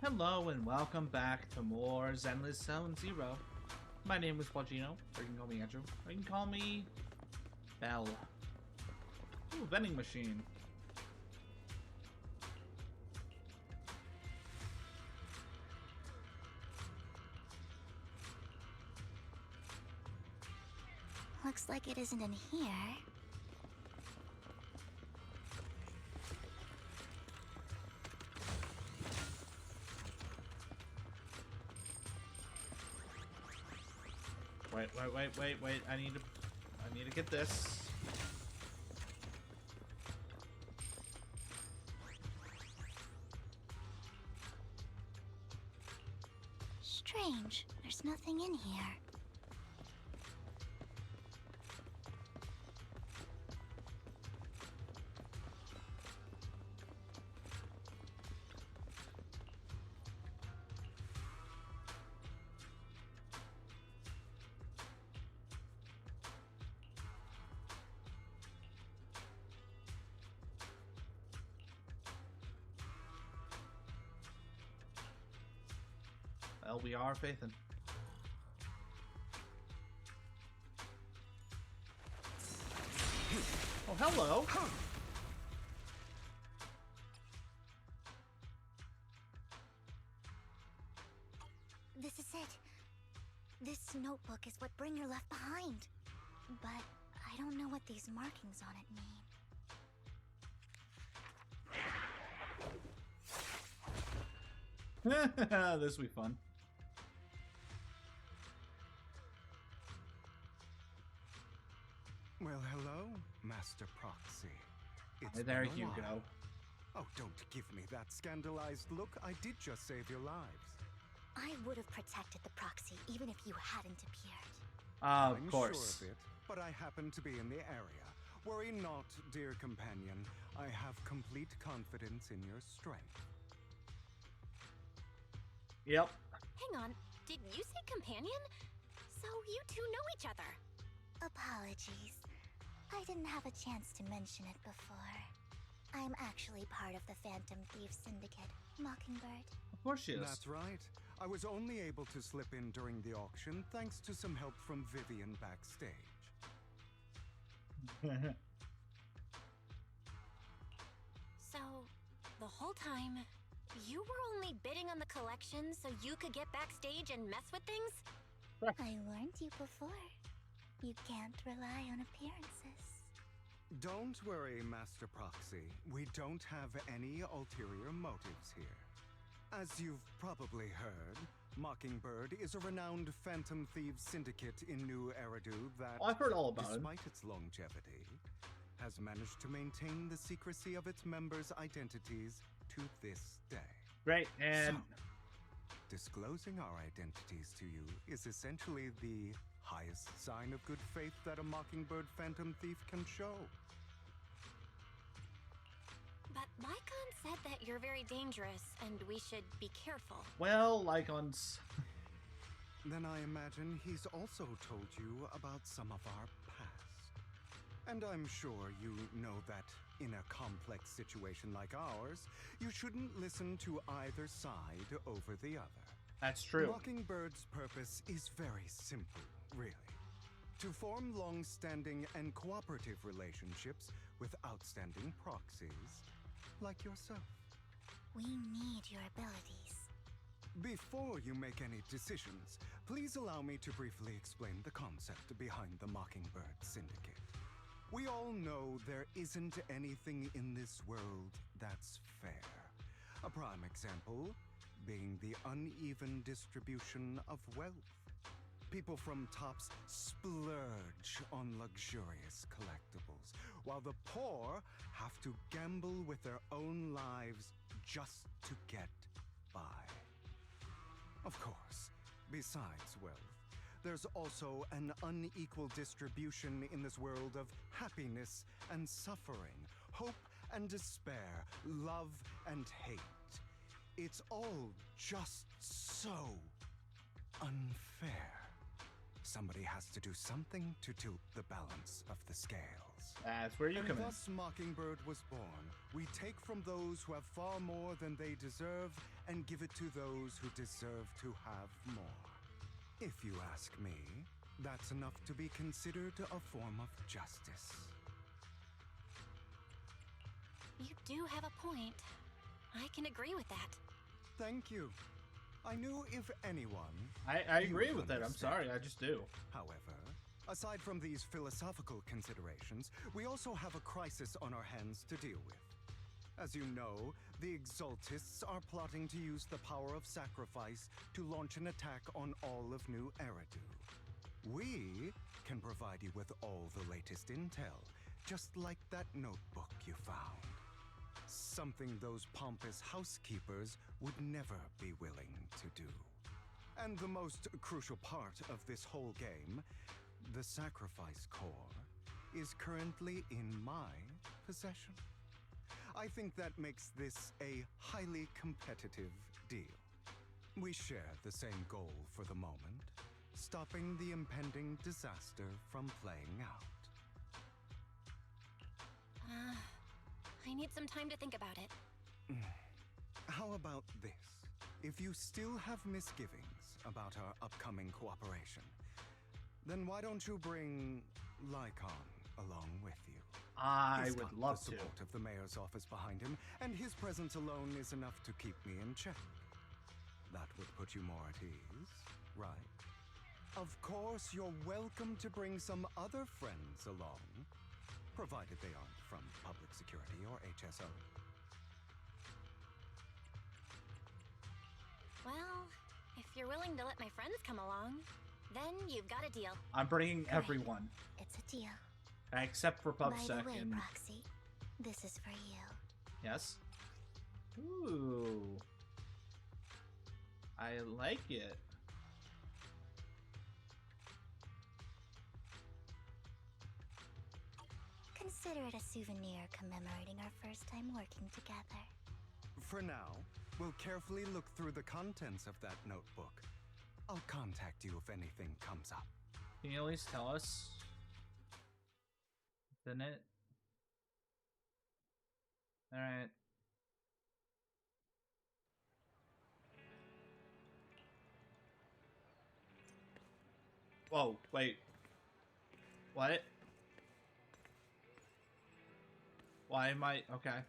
Hello and welcome back to more Zenless Zone Zero. My name is Wajino, or you can call me Andrew, or you can call me Bell. Ooh, vending machine. Looks like it isn't in here. Wait. I need to get this. Strange. There's nothing in here. Well, we are faithin'. Oh, hello. This is it. This notebook is what Bringer left behind. But I don't know what these markings on it mean. This will be fun. Well, hello, Master Proxy. It's There been a you while. go. Oh, don't give me that scandalized look. I did just save your lives. I would have protected the proxy even if you hadn't appeared. Of I'm course. sure of it, but I happen to be in the area. Worry not, dear companion. I have complete confidence in your strength. Yep. Hang on, did you say companion? So you two know each other. Apologies. I didn't have a chance to mention it before. I'm actually part of the Phantom Thieves Syndicate, Mockingbird. Of course she is. That's right. I was only able to slip in during the auction thanks to some help from Vivian backstage. So, the whole time, you were only bidding on the collection so you could get backstage and mess with things? I warned you before. You can't rely on appearances. Don't worry, Master Proxy. We don't have any ulterior motives here. As you've probably heard, Mockingbird is a renowned Phantom Thieves syndicate in New Eridu that, Oh, I've heard all about it. despite its longevity, has managed to maintain the secrecy of its members' identities to this day. Great, and So, disclosing our identities to you is essentially the highest sign of good faith that a Mockingbird Phantom Thief can show. But Lycon said that you're very dangerous and we should be careful. well, like on. Then I imagine he's also told you about some of our past. And I'm sure you know that in a complex situation like ours, you shouldn't listen to either side over the other. That's true. Mockingbird's purpose is very simple, really. To form long-standing and cooperative relationships with outstanding proxies like yourself. We need your abilities. Before you make any decisions, please allow me to briefly explain the concept behind the Mockingbird Syndicate. We all know there isn't anything in this world that's fair. A prime example being the uneven distribution of wealth. People from tops splurge on luxurious collectibles, while the poor have to gamble with their own lives just to get by. Of course, besides wealth, there's also an unequal distribution in this world of happiness and suffering, hope and despair, love and hate. It's all just so unfair. Somebody has to do something to tilt the balance of the scales. That's where you And come in. thus Mockingbird was born. We take from those who have far more than they deserve and give it to those who deserve to have more. If you ask me, that's enough to be considered a form of justice. You do have a point. I can agree with that. Thank you. I knew if anyone... I you agree would with it. I'm understand. sorry, I just do. However, aside from these philosophical considerations, we also have a crisis on our hands to deal with. As you know, the Exaltists are plotting to use the power of sacrifice to launch an attack on all of New Eridu. We can provide you with all the latest intel, just like that notebook you found. Something those pompous housekeepers would never be willing to do. And the most crucial part of this whole game, the sacrifice core, is currently in my possession. I think that makes this a highly competitive deal. We share the same goal for the moment, stopping the impending disaster from playing out. I need some time to think about it. How about this? If you still have misgivings about our upcoming cooperation, then why don't you bring Lycon along with you? I He's would got love the to. support of the mayor's office behind him, and his presence alone is enough to keep me in check. That would put you more at ease, right? Of course, you're welcome to bring some other friends along, provided they aren't from public security or HSO. Well, if you're willing to let my friends come along, then you've got a deal. I'm bringing Great. everyone, It's a deal. except for By the PubSec way, and Proxy, this is for you. yes. Ooh, I like it. Consider it a souvenir commemorating our first time working together. For now, we'll carefully look through the contents of that notebook. I'll contact you if anything comes up. Can you at least tell us? Isn't it? All right. Whoa! Wait. What? Why am I okay?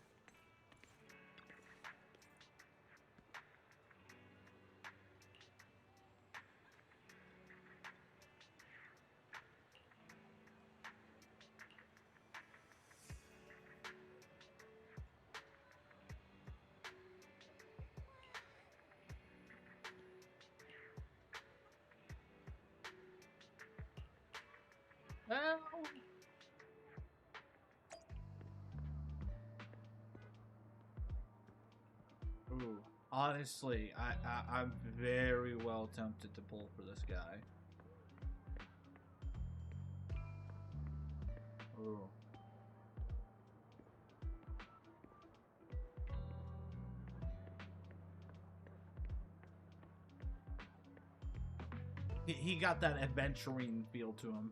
Well, ooh, honestly, I'm very well tempted to pull for this guy. Ooh. He got that adventuring feel to him.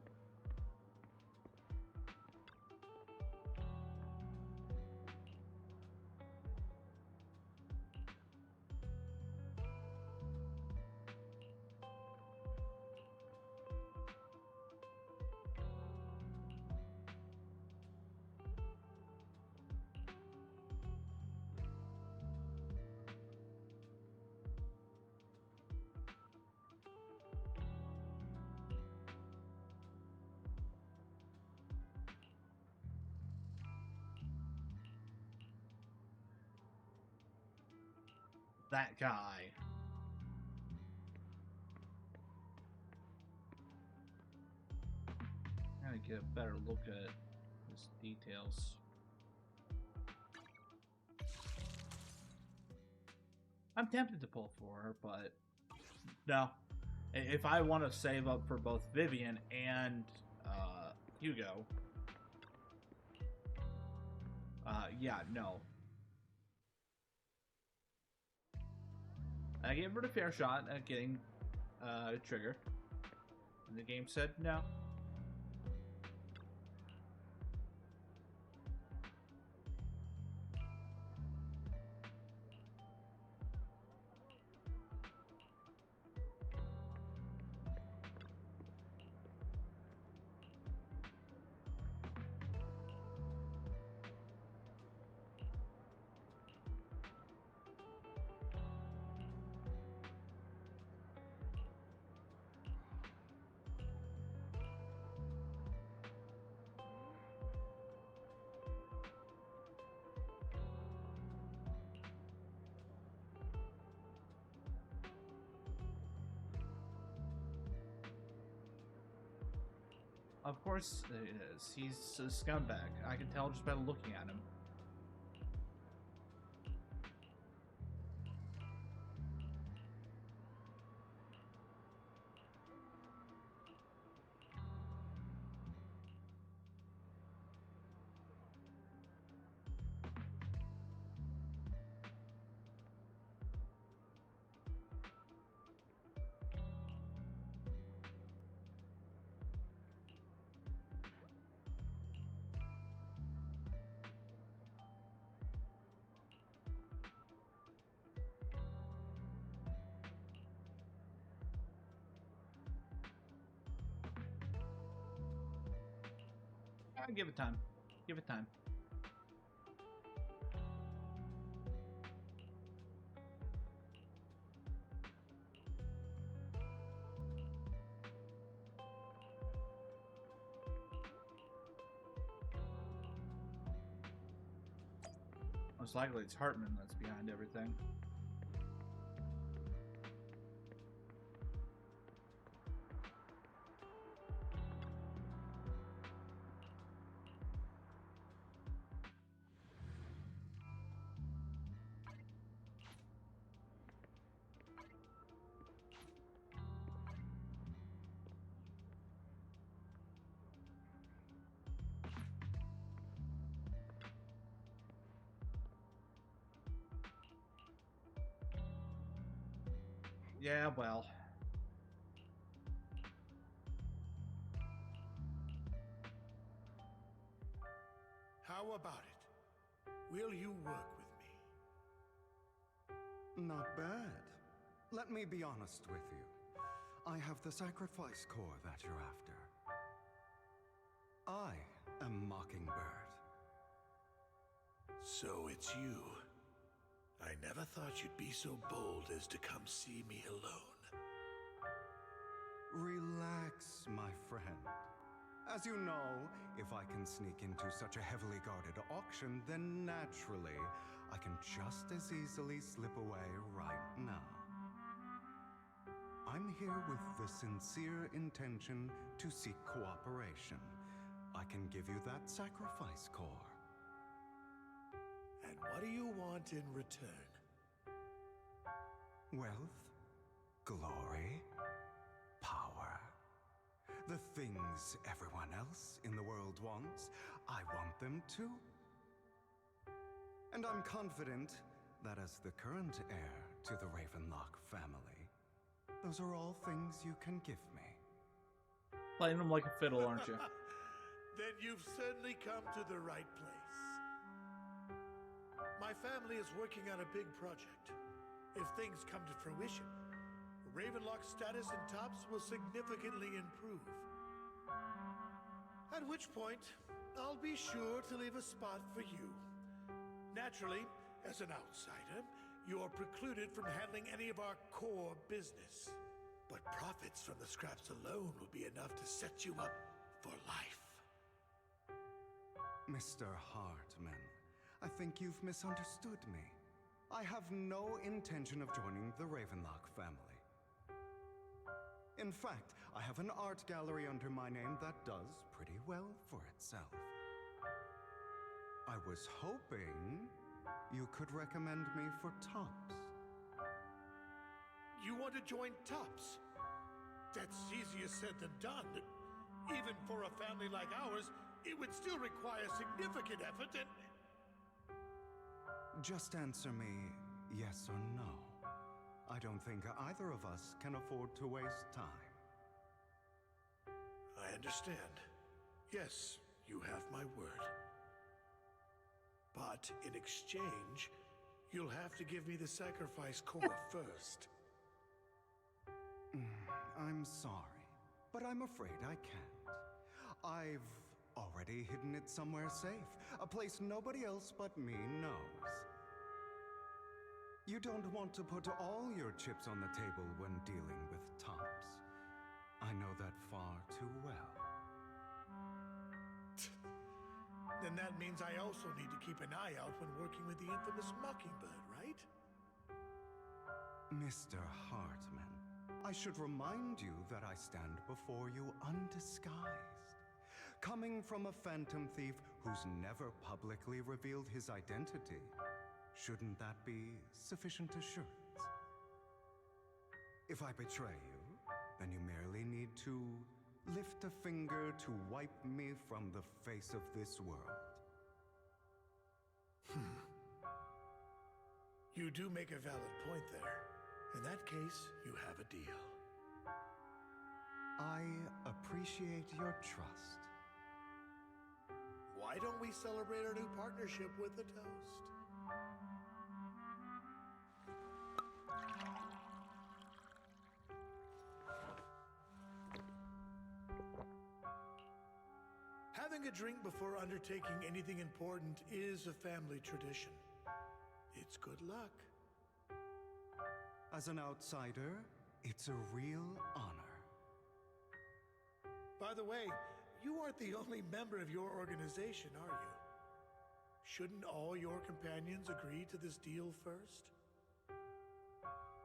That guy. Gotta get a better look at his details. I'm tempted to pull for her, but no. If I want to save up for both Vivian and Hugo, yeah, no. I gave her a fair shot at getting Trigger. And the game said no. Of course it is. He's a scumbag. I can tell just by looking at him. Give it time. Give it time. Most likely it's Hartman that's behind everything. Yeah, well. How about it? Will you work with me? Not bad. Let me be honest with you. I have the sacrifice core that you're after. I am Mockingbird. So it's you. I never thought you'd be so bold as to come see me alone. Relax, my friend. As you know, if I can sneak into such a heavily guarded auction, then naturally, I can just as easily slip away right now. I'm here with the sincere intention to seek cooperation. I can give you that sacrifice core. And what do you want in return? Wealth, glory, power. The things everyone else in the world wants, I want them too. And I'm confident that as the current heir to the Ravenlock family, those are all things you can give me. Playing him like a fiddle, aren't you? Then you've certainly come to the right place. My family is working on a big project. If things come to fruition, Ravenlock's status in Tops will significantly improve. At which point, I'll be sure to leave a spot for you. Naturally, as an outsider, you're precluded from handling any of our core business. But profits from the scraps alone will be enough to set you up for life. Mr. Hartman, I think you've misunderstood me. I have no intention of joining the Ravenlock family. In fact, I have an art gallery under my name that does pretty well for itself. I was hoping you could recommend me for Tops. You want to join Tops? That's easier said than done. Even for a family like ours, it would still require significant effort and... Just answer me yes or no. I don't think either of us can afford to waste time. I understand. Yes, you have my word. But in exchange, you'll have to give me the sacrifice core first. I'm sorry, but I'm afraid I can't. I've already hidden it somewhere safe, a place nobody else but me knows. You don't want to put all your chips on the table when dealing with tops. I know that far too well. Then that means I also need to keep an eye out when working with the infamous Mockingbird, right? Mr. Hartman, I should remind you that I stand before you undisguised. Coming from a phantom thief who's never publicly revealed his identity, shouldn't that be sufficient assurance? If I betray you, then you merely need to lift a finger to wipe me from the face of this world. You do make a valid point there. In that case, you have a deal. I appreciate your trust. Why don't we celebrate our new partnership with a toast? Having a drink before undertaking anything important is a family tradition. It's good luck. As an outsider, it's a real honor. By the way, you aren't the only member of your organization, are you? Shouldn't all your companions agree to this deal first?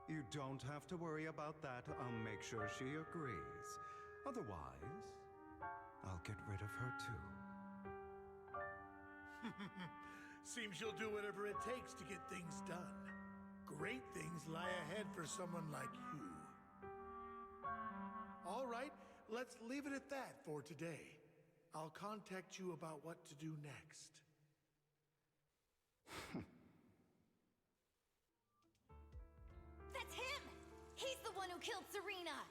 You don't have to worry about that. I'll make sure she agrees. Otherwise, I'll get rid of her too. Seems you'll do whatever it takes to get things done. Great things lie ahead for someone like you. All right, let's leave it at that for today. I'll contact you about what to do next. That's him! He's the one who killed Serena!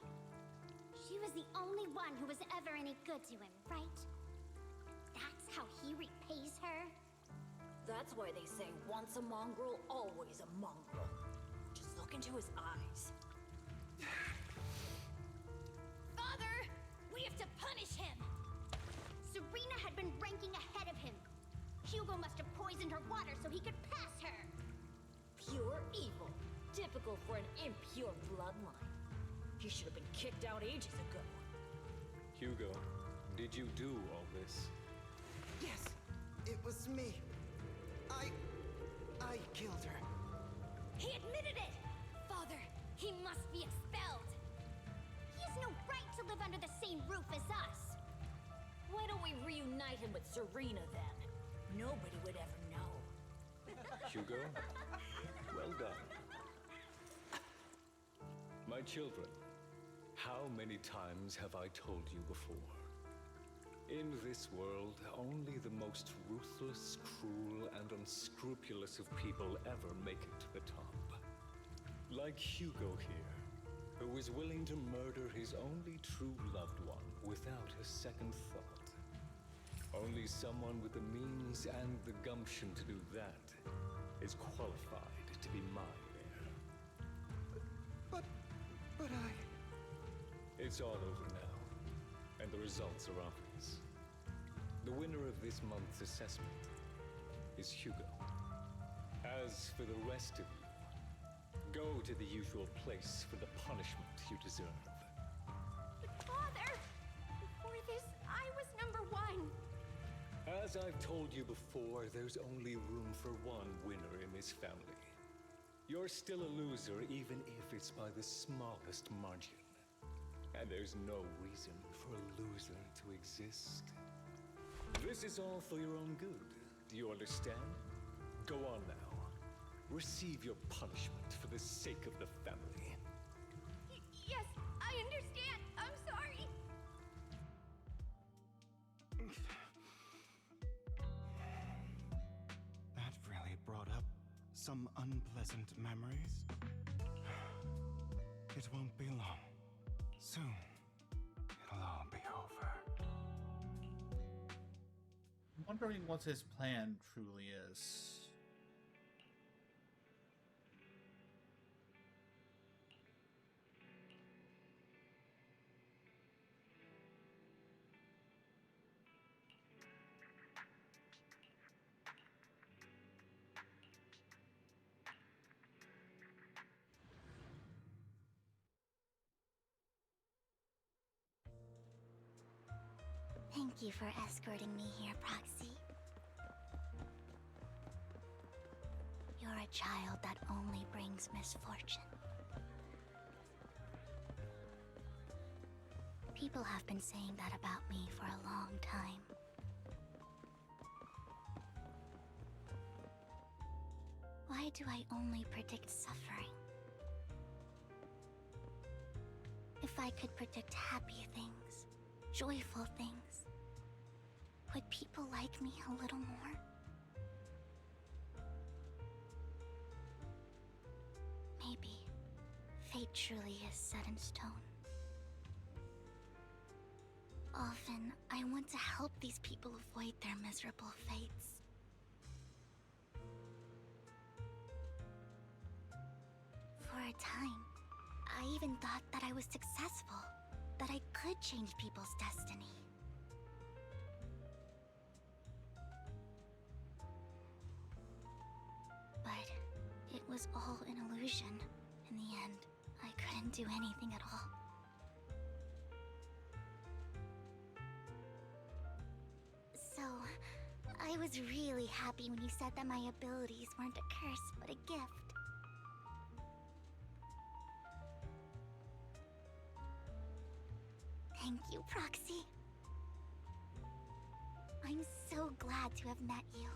She was the only one who was ever any good to him, right? That's how he repays her? That's why they say once a mongrel, always a mongrel. Just look into his eyes. Father! We have to punish him! Serena had been ranking ahead of him. Hugo must have poisoned her water so he could pass her. Pure evil. Typical for an impure bloodline. He should have been kicked out ages ago. Hugo, did you do all this? Yes, it was me. I killed her. He admitted it! Father, he must be expelled! He has no right to live under the same roof as us. Why don't we reunite him with Serena then? Nobody would ever know. Hugo, well done. My children, how many times have I told you before? In this world, only the most ruthless, cruel, and unscrupulous of people ever make it to the top. Like Hugo here, who is willing to murder his only true loved one without a second thought. Only someone with the means and the gumption to do that is qualified to be my heir. But I... It's all over now, and the results are obvious. The winner of this month's assessment is Hugo. As for the rest of you, go to the usual place for the punishment you deserve. But Father, before this, I was number one. As I've told you before, there's only room for one winner in this family. You're still a loser, even if it's by the smallest margin. And there's no reason for a loser to exist. This is all for your own good. Do you understand? Go on now. Receive your punishment for the sake of the family. Yes, I understand. I'm sorry. That really brought up some unpleasant memories. It won't be long. Soon, it'll all be over. Wondering what his plan truly is. Thank you for escorting me here, Proxy. You're a child that only brings misfortune. People have been saying that about me for a long time. Why do I only predict suffering? If I could predict happy things, joyful things, would people like me a little more? Maybe fate truly is set in stone. Often, I want to help these people avoid their miserable fates. For a time, I even thought that I was successful, that I could change people's destiny. But it was all an illusion. In the end, I couldn't do anything at all. So, I was really happy when you said that my abilities weren't a curse, but a gift. Thank you, Proxy. I'm so glad to have met you.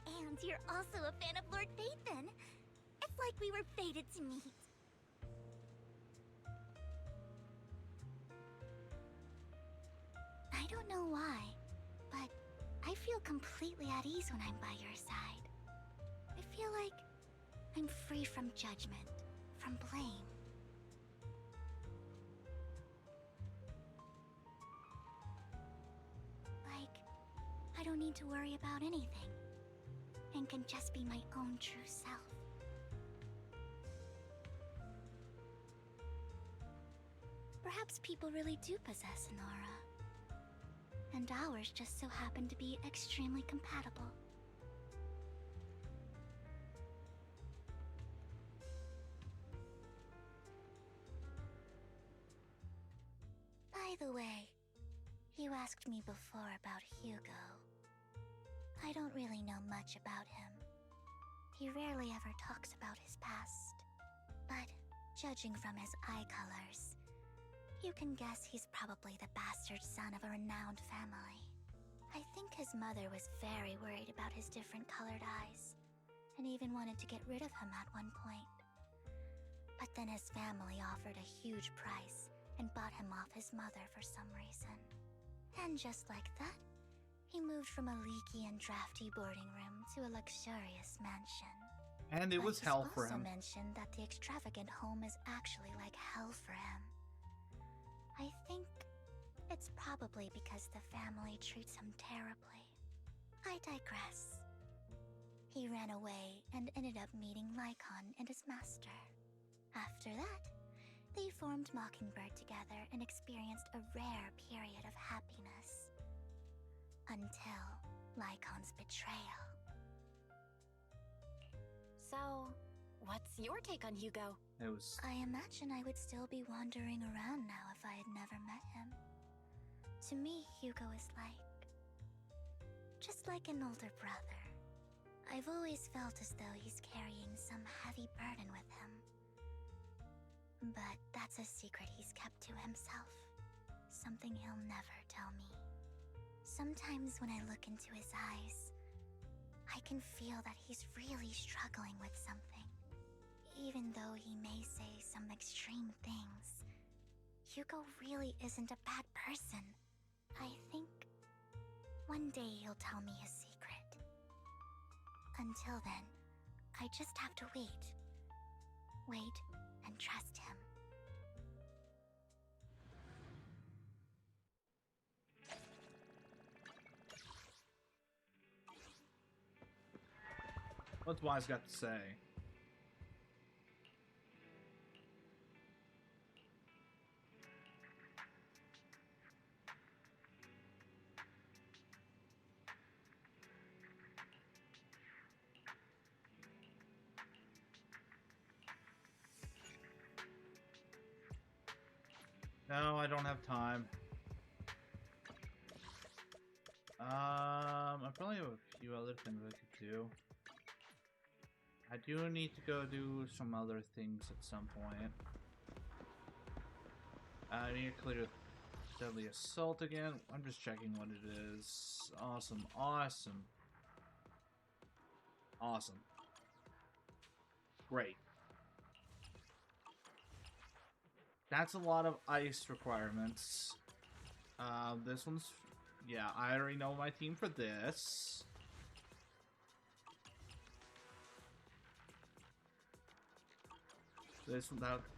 And you're also a fan of Lord Phaethon. It's like we were fated to meet. I don't know why, but I feel completely at ease when I'm by your side. I feel like I'm free from judgment, from blame. Like, I don't need to worry about anything, and can just be my own true self. Perhaps people really do possess an aura, and ours just so happen to be extremely compatible. By the way, you asked me before about Hugo. I don't really know much about him. He rarely ever talks about his past. But judging from his eye colors, you can guess he's probably the bastard son of a renowned family. I think his mother was very worried about his different colored eyes, and even wanted to get rid of him at one point. But then his family offered a huge price and bought him off his mother for some reason. And just like that, he moved from a leaky and drafty boarding room to a luxurious mansion. And it was hell for him. He also mentioned that the extravagant home is actually like hell for him. I think it's probably because the family treats him terribly. I digress. He ran away and ended up meeting Lycon and his master. After that, they formed Mockingbird together and experienced a rare period of happiness. Until Lycon's betrayal. So, what's your take on Hugo? It was... I imagine I would still be wandering around now if I had never met him. To me, Hugo is just like an older brother. I've always felt as though he's carrying some heavy burden with him. But that's a secret he's kept to himself. Something he'll never tell me. Sometimes when I look into his eyes, I can feel that he's really struggling with something. Even though he may say some extreme things, Hugo really isn't a bad person. I think one day he'll tell me his secret. Until then, I just have to wait. Wait and trust him. What's Wise got to say? No, I don't have time. I probably have a few other things I could do. I do need to go do some other things at some point. I need to clear Deadly Assault again. I'm just checking what it is. Awesome, awesome. Awesome. Great. That's a lot of ice requirements. This one's... Yeah, I already know my team for this.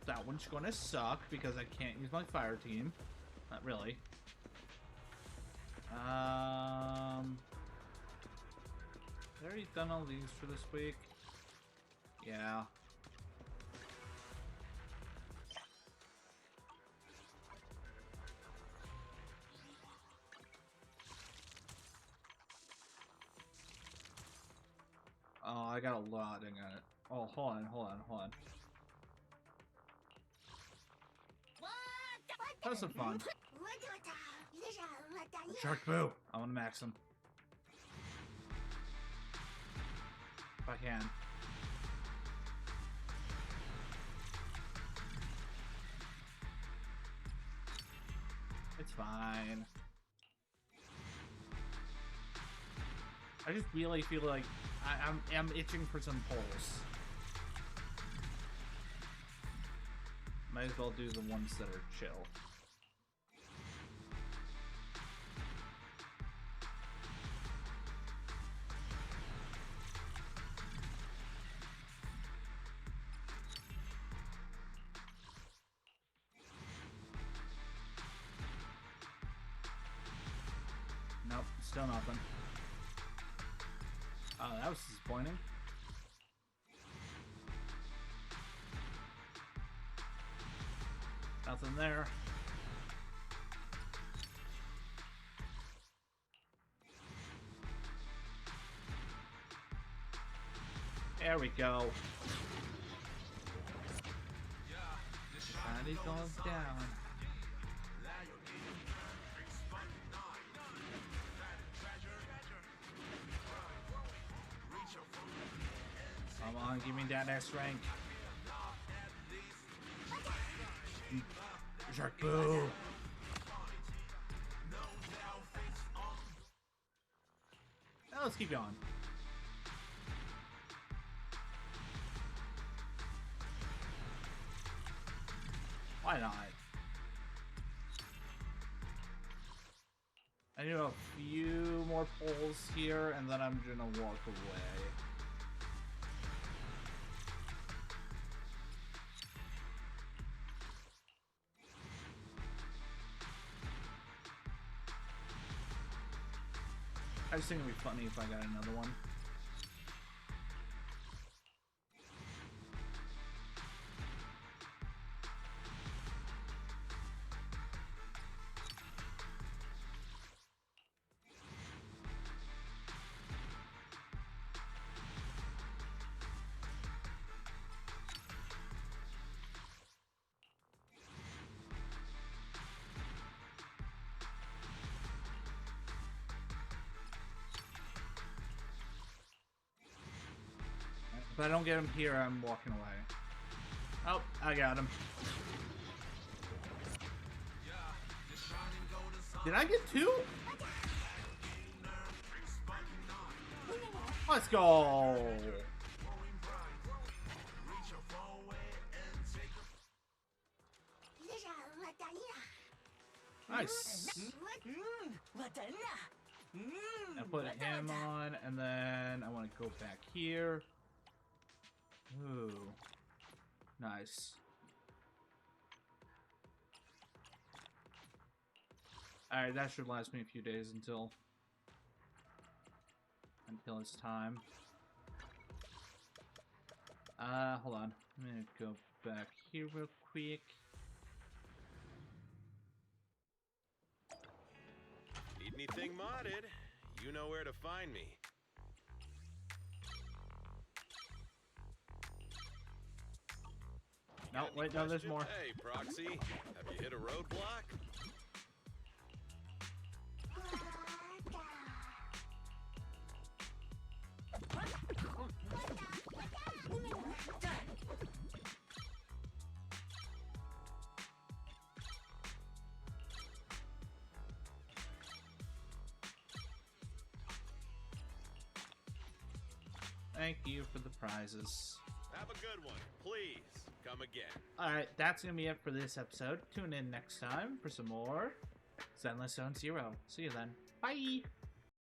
That one's gonna suck because I can't use my fire team. Not really. I already done all these for this week. Yeah. Oh, I got a lot in it. Oh, hold on. That was some fun. Shark Boo! I want to max him. If I can. It's fine. I just really feel like I'm itching for some pulls. Might as well do the ones that are chill. Nope, still nothing. Oh, that was disappointing. Nothing there. There we go. And it goes down. Come on, give me that S rank. Shark Boo! Now let's keep going. Why not? I need a few more pulls here, and then I'm gonna walk away. I just think it'd be funny if I got another one. If I don't get him here, I'm walking away. Oh, I got him. Did I get two? Let's go. Nice. I put him on, and then I want to go back here. Ooh. Nice. Alright, that should last me a few days until it's time. Hold on. I'm gonna go back here real quick. Need anything modded? You know where to find me. No, Got any wait, no, there's questions? more. Hey, Proxy, have you hit a roadblock? Thank you for the prizes. Have a good one. Please, come again. Alright, that's gonna be it for this episode. Tune in next time for some more Zenless Zone Zero. See you then. Bye!